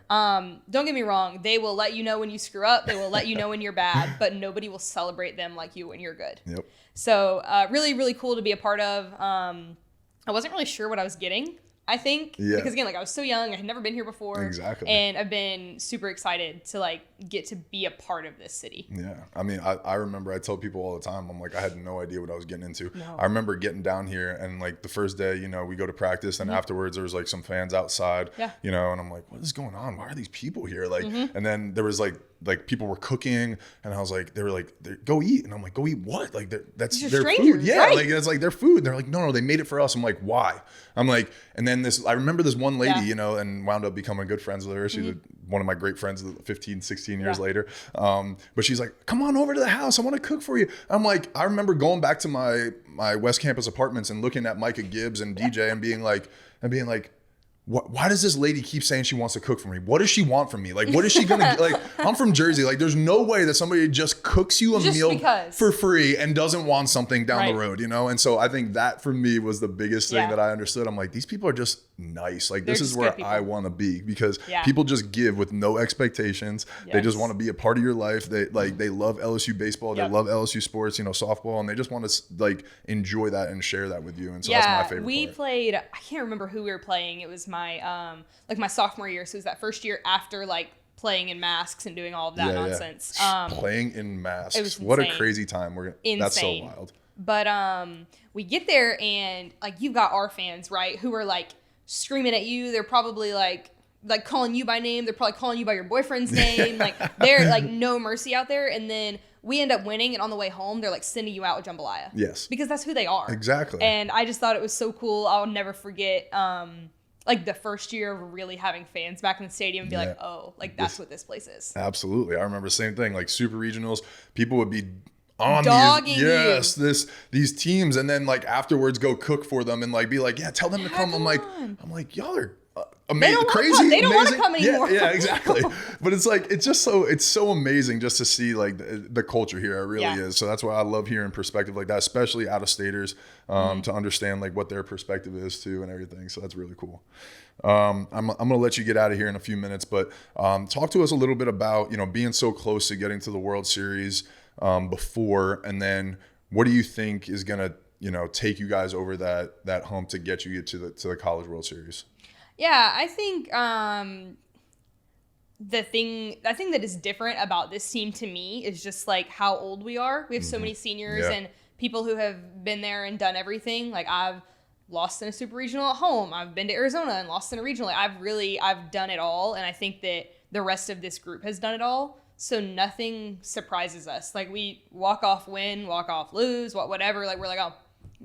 Don't get me wrong. They will let you know when you screw up. They will let you know when you're bad, but nobody will celebrate them like you when you're good. Yep. So really, really cool to be a part of. I wasn't really sure what I was getting, I think. Yeah. Because again, like I was so young. I had never been here before. Exactly. And I've been super excited to like get to be a part of this city. Yeah. I mean, I remember I tell people all the time, I'm like, I had no idea what I was getting into. No. I remember getting down here and like the first day, we go to practice, and afterwards there was like some fans outside, and I'm like, what is going on? Why are these people here? Like, and then there was like people were cooking, and I was like, they were like, go eat. And I'm like, go eat what? Like that's their food. Yeah. Right. Like it's like their food. And they're like, no, they made it for us. I'm like, why? I'm like, and then I remember this one lady, and wound up becoming good friends with her. She's one of my great friends 15, 16 years later. But she's like, come on over to the house. I want to cook for you. I'm like, I remember going back to my West Campus apartments and looking at Micah Gibbs and DJ and being like, why does this lady keep saying she wants to cook for me? What does she want from me? Like, what is she going to, like, I'm from Jersey. Like, there's no way that somebody just cooks you a meal for free and doesn't want something down the road, And so I think that for me was the biggest thing that I understood. I'm like, these people are just nice. Like, this is where I want to be, because people just give with no expectations. Yes. They just want to be a part of your life. They love LSU baseball. They love LSU sports, softball, and they just want to like enjoy that and share that with you. And so that's my favorite we part. Played, I can't remember who we were playing. It was my my sophomore year. So it was that first year after like playing in masks and doing all of that nonsense. Playing in masks. It was what a crazy time. That's so wild. But we get there, and like you've got our fans, right, who are like screaming at you. They're probably like calling you by name. They're probably calling you by your boyfriend's name. Like they're like no mercy out there. And then we end up winning, and on the way home, they're like sending you out with jambalaya. Yes. Because that's who they are. Exactly. And I just thought it was so cool. I'll never forget like the first year of really having fans back in the stadium and be like, oh, like that's what this place is. Absolutely. I remember the same thing, like super regionals, people would be on these teams, and then like afterwards go cook for them and like be like, yeah, tell them to come. I'm like, y'all are amazing, crazy. They don't want to come anymore. Yeah, exactly. But it's like, it's so amazing just to see like the culture here. It really is. So that's why I love hearing perspective like that, especially out of staters, to understand like what their perspective is too and everything. So that's really cool. I'm going to let you get out of here in a few minutes, but talk to us a little bit about, being so close to getting to the World Series before, and then what do you think is going to, take you guys over that hump to get you to the College World Series? Yeah, I think the thing that is different about this team to me is just like how old we are. We have so many seniors and people who have been there and done everything. Like I've lost in a super regional at home. I've been to Arizona and lost in a regional. I've done it all. And I think that the rest of this group has done it all. So nothing surprises us. Like we walk off win, walk off lose, whatever. Like we're like, oh,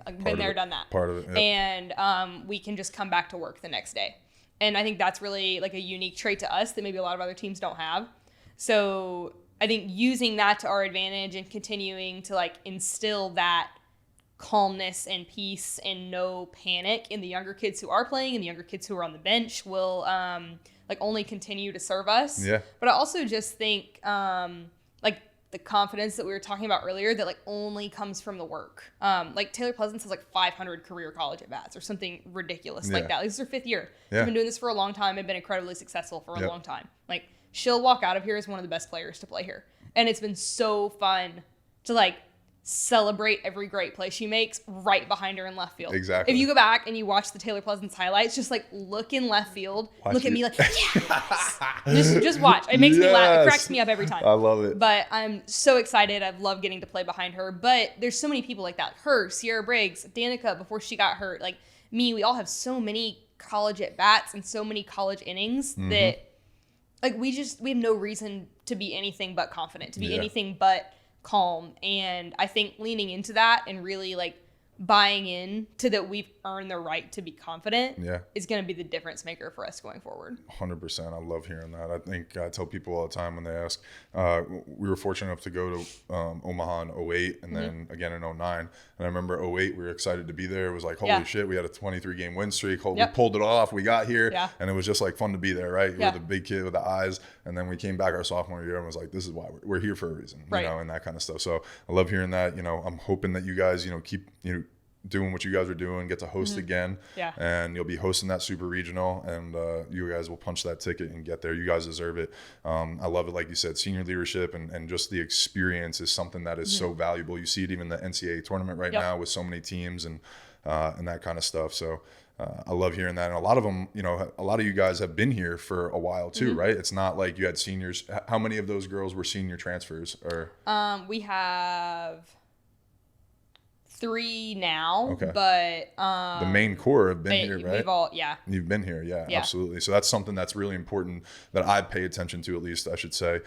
I've been there, done that. Part of it. Yep. And we can just come back to work the next day. And I think that's really like a unique trait to us that maybe a lot of other teams don't have. So I think using that to our advantage and continuing to like instill that calmness and peace and no panic in the younger kids who are playing and the younger kids who are on the bench will like only continue to serve us. Yeah. But I also just think like the confidence that we were talking about earlier that like only comes from the work. Like Taylor Pleasance has like 500 career college at bats or something ridiculous like that. Like, this is her 5th year. Yeah. She's been doing this for a long time and been incredibly successful for a Yep. long time. Like she'll walk out of here as one of the best players to play here. And it's been so fun to like celebrate every great play she makes right behind her in left field. Exactly. If you go back and you watch the Taylor Pleasance highlights, just like look in left field, look at me like, yes! just watch. It makes me laugh. It cracks me up every time. I love it. But I'm so excited. I've loved getting to play behind her. But there's so many people like that. Her, Sierra Briggs, Danica before she got hurt, like me, we all have so many college at bats and so many college innings that like we have no reason to be anything but confident, to be anything but calm. And I think leaning into that and really like buying in to that we've earned the right to be confident is going to be the difference maker for us going forward. 100%. I love hearing that. I think I tell people all the time when they ask, we were fortunate enough to go to Omaha in 08 and then again in 09. And I remember 08, we were excited to be there. It was like, holy shit, we had a 23-game win streak. We pulled it off. We got here and it was just like fun to be there, right? You were the big kid with the eyes. And then we came back our sophomore year and was like, this is why we're here for a reason, you know, and that kind of stuff. So I love hearing that. You know, I'm hoping that you guys, you know, keep, you know, doing what you guys are doing, get to host again, and you'll be hosting that super regional, and you guys will punch that ticket and get there. You guys deserve it. I love it, like you said, senior leadership and just the experience is something that is so valuable. You see it even in the NCAA tournament right now with so many teams and that kind of stuff. So I love hearing that. And a lot of them, you know, a lot of you guys have been here for a while too, right? It's not like you had seniors. How many of those girls were senior transfers? Or we have 3 now, but the main core have been here, right? We've all, You've been here, absolutely. So that's something that's really important that I pay attention to, at least I should say.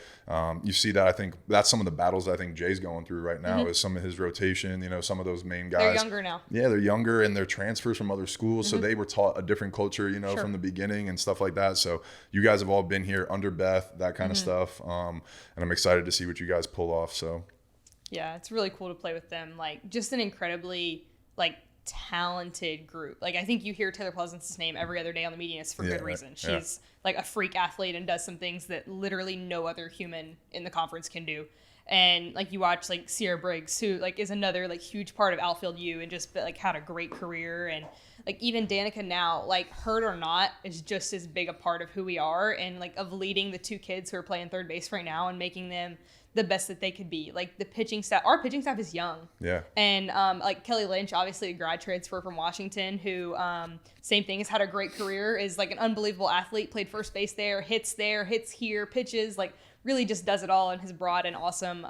You see that, I think that's some of the battles I think Jay's going through right now is some of his rotation, you know, some of those main guys. They're younger now. Yeah, they're younger and they're transfers from other schools. So they were taught a different culture, you know, from the beginning and stuff like that. So you guys have all been here under Beth, that kind of stuff. And I'm excited to see what you guys pull off. So yeah, it's really cool to play with them. Like, just an incredibly, like, talented group. Like, I think you hear Taylor Pleasance's name every other day on the media, and it's for good reason. She's, like, a freak athlete and does some things that literally no other human in the conference can do. And, like, you watch, like, Sierra Briggs, who, like, is another, like, huge part of Outfield U and just, like, had a great career. And, like, even Danica now, like, hurt or not, is just as big a part of who we are and, like, of leading the 2 kids who are playing third base right now and making them the best that they could be. Like, the pitching staff, our pitching staff is young. Yeah. And, like, Kelly Lynch, obviously a grad transfer from Washington, who, same thing, has had a great career, is, like, an unbelievable athlete, played first base there, hits here, pitches, like, really just does it all and has brought an awesome,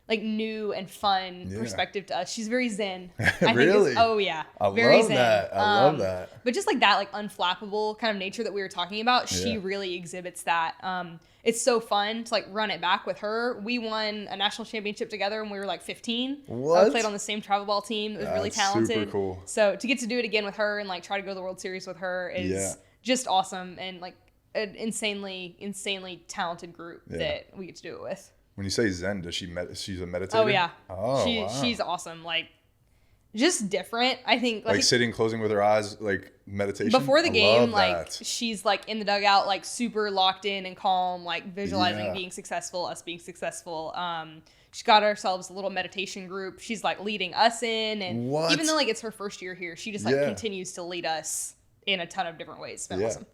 like, new and fun perspective to us. She's very zen. I really? Think I very love zen. that. I love that. But just like that, like, unflappable kind of nature that we were talking about, she really exhibits that. It's so fun to, like, run it back with her. We won a national championship together when we were, like, 15. What? We played on the same travel ball team. It was really talented. Super cool. So to get to do it again with her and, like, try to go to the World Series with her is just awesome, and, like, an insanely talented group that we get to do it with. When you say zen, does she's a meditator? Oh yeah. Oh, wow. She's awesome. Like, just different. I think like sitting, closing with her eyes, like meditation. Before the game, like, she's like in the dugout, like super locked in and calm, like visualizing being successful, us being successful. She's got ourselves a little meditation group. She's like leading us in, and even though like it's her first year here, she just like continues to lead us in a ton of different ways. It's been awesome.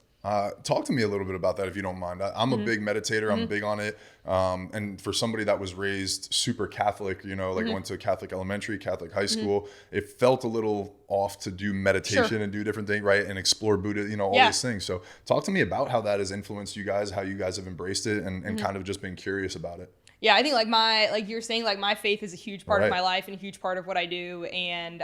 Talk to me a little bit about that if you don't mind. I'm a big meditator. I'm big on it. And for somebody that was raised super Catholic, you know, like went to Catholic elementary, Catholic high school, it felt a little off to do meditation and do different things, right? And explore Buddha, you know, all these things. So talk to me about how that has influenced you guys, how you guys have embraced it and kind of just been curious about it. Yeah, I think like you're saying, like my faith is a huge part of my life and a huge part of what I do. And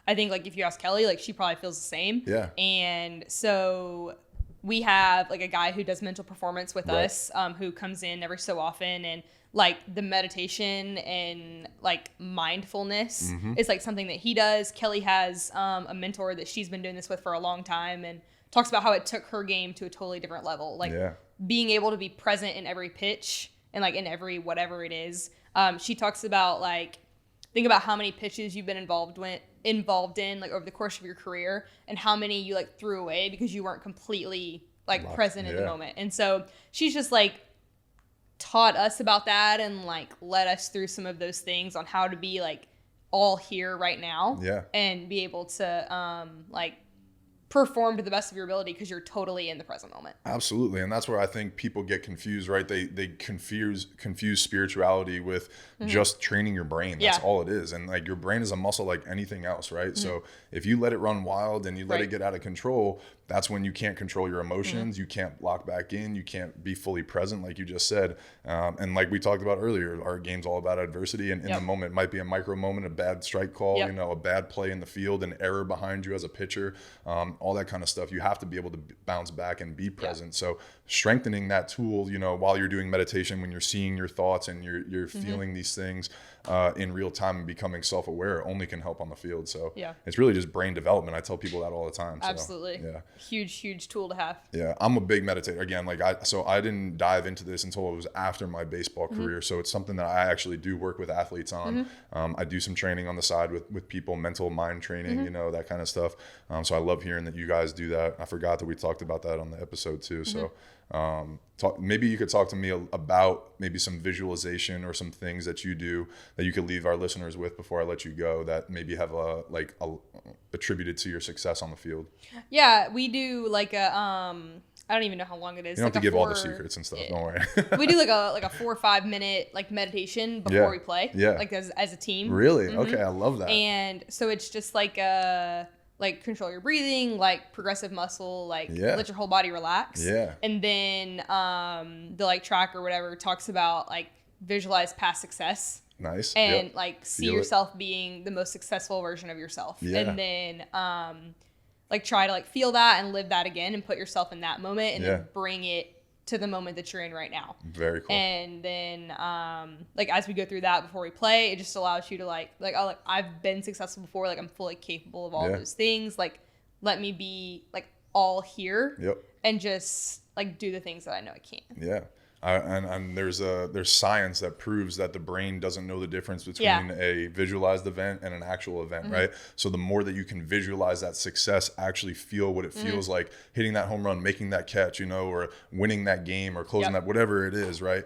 I think like if you ask Kelly, like she probably feels the same. Yeah. And so we have like a guy who does mental performance with us, who comes in every so often, and like the meditation and like mindfulness is like something that he does. Kelly has a mentor that she's been doing this with for a long time, and talks about how it took her game to a totally different level. Like being able to be present in every pitch and like in every whatever it is. She talks about like, think about how many pitches you've been involved in like over the course of your career, and how many you like threw away because you weren't completely like present in the moment. And so she's just like taught us about that and like led us through some of those things on how to be like all here right now and be able to like perform to the best of your ability because you're totally in the present moment. Absolutely. And that's where I think people get confused, right? They confuse spirituality with just training your brain. That's all it is. And like your brain is a muscle like anything else, right? So if you let it run wild and you let it get out of control, that's when you can't control your emotions. You can't lock back in. You can't be fully present, like you just said. And like we talked about earlier, our game's all about adversity. And in the moment, it might be a micro moment, a bad strike call, you know, a bad play in the field, an error behind you as a pitcher, all that kind of stuff. You have to be able to bounce back and be present. So strengthening that tool, you know, while you're doing meditation, when you're seeing your thoughts and you're feeling these things in real time and becoming self-aware, only can help on the field. So it's really just brain development. I tell people that all the time. So, absolutely. Huge tool to have. I'm a big meditator. Again, like I didn't dive into this until it was after my baseball career. So it's something that I actually do work with athletes on. I do some training on the side with people, mental mind training, you know, that kind of stuff. So I love hearing that you guys do that. I forgot that we talked about that on the episode too. So maybe you could talk to me about maybe some visualization or some things that you do that you could leave our listeners with before I let you go that maybe have attributed to your success on the field. Yeah, we do like a I don't even know how long it is. You don't like have to give all the secrets and stuff. Don't worry. We do like a 4 or 5 minute like meditation before we play. Like as a team. Really? Okay, I love that. And so it's just like like control your breathing, like progressive muscle, like let your whole body relax. And then the like track or whatever talks about like visualize past success. Nice. And like see yourself being the most successful version of yourself. And then like try to like feel that and live that again and put yourself in that moment and then bring it to the moment that you're in right now. Very cool. And then like as we go through that before we play, it just allows you to like I've been successful before, like I'm fully capable of all those things. Like let me be like all here and just like do the things that I know I can. And there's science that proves that the brain doesn't know the difference between a visualized event and an actual event, right? So the more that you can visualize that success, actually feel what it feels like, hitting that home run, making that catch, you know, or winning that game or closing that, whatever it is, right?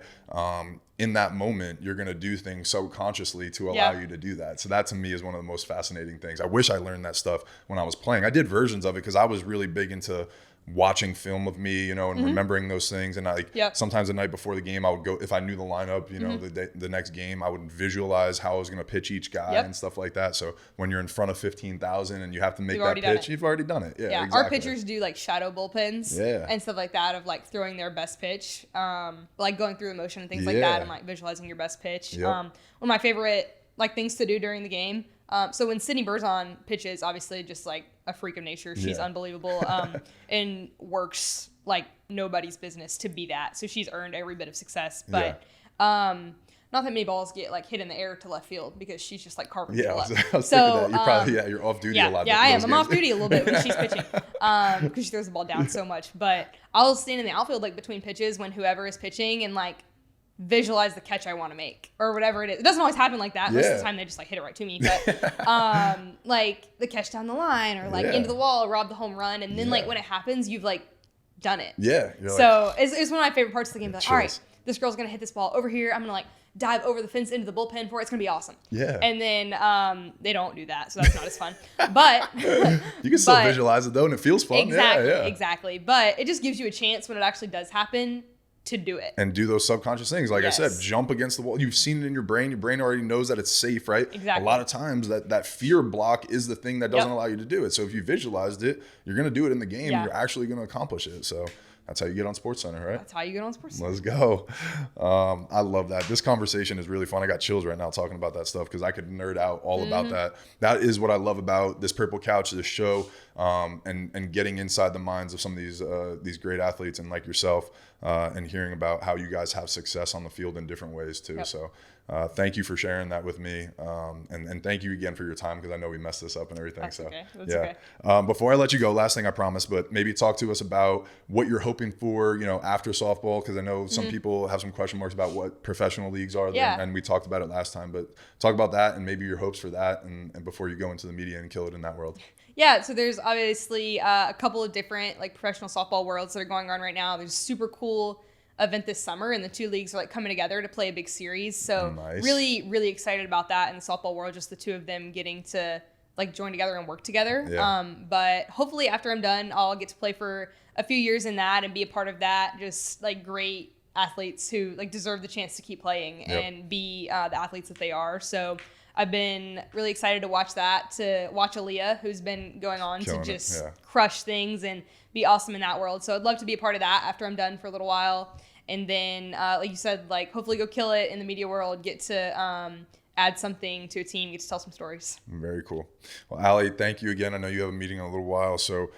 In that moment, you're going to do things subconsciously to allow you to do that. So that to me is one of the most fascinating things. I wish I learned that stuff when I was playing. I did versions of it because I was really big into watching film of me, you know, and remembering those things. And I sometimes the night before the game, I would go, if I knew the lineup, you know, the next game, I would visualize how I was going to pitch each guy and stuff like that. So when you're in front of 15,000 and you have to make that pitch, you've already done it. Yeah, exactly. Our pitchers do like shadow bullpens and stuff like that of like throwing their best pitch, like going through the motion and things like that and like visualizing your best pitch. One of my favorite like things to do during the game. So when Sydney Berzon pitches, obviously just like a freak of nature, she's unbelievable, and works like nobody's business to be that. So she's earned every bit of success, but not that many balls get like hit in the air to left field because she's just like carving people up. I was thinking that. You're probably, you're off duty a lot. Yeah, I am. I'm off duty a little bit when she's pitching because she throws the ball down so much. But I'll stand in the outfield like between pitches when whoever is pitching and like visualize the catch I want to make or whatever it is. It doesn't always happen like that. Most of the time they just like hit it right to me. But like the catch down the line or like into the wall, rob the home run. And then like when it happens, you've like done it. So it's one of my favorite parts of the game. Like, all right, this girl's going to hit this ball over here. I'm going to like dive over the fence into the bullpen for it. It's going to be awesome. And then they don't do that. So that's not as fun. But you can still visualize it though and it feels fun. Exactly. But it just gives you a chance when it actually does happen to do it and do those subconscious things. Like I said, jump against the wall. You've seen it in your brain. Your brain already knows that it's safe, right? A lot of times that fear block is the thing that doesn't allow you to do it. So if you visualized it, you're going to do it in the game. You're actually going to accomplish it. So That's how you get on SportsCenter, right? That's how you get on SportsCenter. Let's go. I love that. This conversation is really fun. I got chills right now talking about that stuff because I could nerd out all about that. That is what I love about this Purple Couch, this show, and getting inside the minds of some of these great athletes and like yourself, and hearing about how you guys have success on the field in different ways too. Yep. So thank you for sharing that with me, and thank you again for your time because I know we messed this up and everything. That's so okay. That's yeah. Okay. Before I let you go, last thing I promise, but maybe talk to us about what you're hoping for, after softball, because I know some people have some question marks about what professional leagues are, and we talked about it last time, but talk about that and maybe your hopes for that and before you go into the media and kill it in that world. Yeah, so there's obviously a couple of different professional softball worlds that are going on right now. There's a super cool event this summer, and the two leagues are coming together to play a big series. So nice. Really, really excited about that in the softball world, just the two of them getting to join together and work together. Yeah. But hopefully after I'm done, I'll get to play for a few years in that and be a part of that. Just great athletes who deserve the chance to keep playing and be the athletes that they are. So I've been really excited to watch that, to watch Aaliyah, who's been going on to just crush things and be awesome in that world. So I'd love to be a part of that after I'm done for a little while. And then, like you said, hopefully go kill it in the media world, get to add something to a team, get to tell some stories. Very cool. Well, Ali, thank you again. I know you have a meeting in a little while, so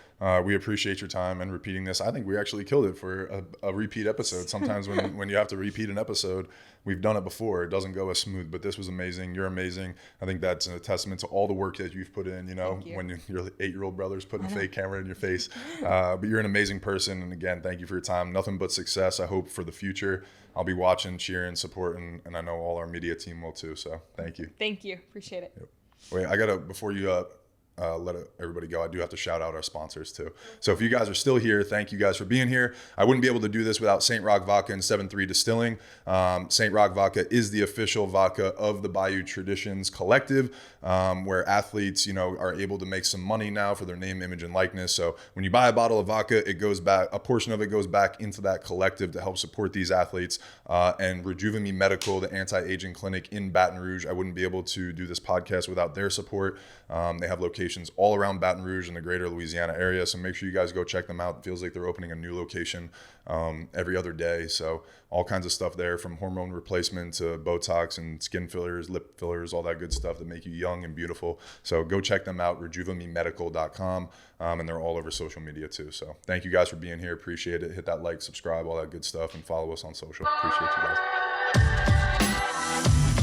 we appreciate your time and repeating this. I think we actually killed it for a repeat episode. Sometimes when you have to repeat an episode, we've done it before. It doesn't go as smooth, but this was amazing. You're amazing. I think that's a testament to all the work that you've put in, when your 8-year-old brother's putting a fake camera in your face. But you're an amazing person. And again, thank you for your time. Nothing but success, I hope, for the future. I'll be watching, cheering, supporting, and I know all our media team will too. So thank you. Thank you. Appreciate it. Yep. Wait, before you let everybody go, I do have to shout out our sponsors too. So if you guys are still here, thank you guys for being here. I wouldn't be able to do this without St. Rock Vodka and 7-3 Distilling. St. Rock Vodka is the official vodka of the Bayou Traditions Collective, where athletes, are able to make some money now for their name, image, and likeness. So when you buy a bottle of vodka, it goes back, a portion of it goes back into that collective to help support these athletes. And Rejuve Me Medical, the anti-aging clinic in Baton Rouge, I wouldn't be able to do this podcast without their support. They have locations all around Baton Rouge and the greater Louisiana area, so make sure you guys go check them out. It feels like they're opening a new location every other day, so all kinds of stuff there, from hormone replacement to Botox and skin fillers, lip fillers, all that good stuff that make you young and beautiful. So go check them out, rejuvamemedical.com, and they're all over social media too. So thank you guys for being here. Appreciate it. Hit that like, subscribe, all that good stuff, and follow us on social. Appreciate you guys.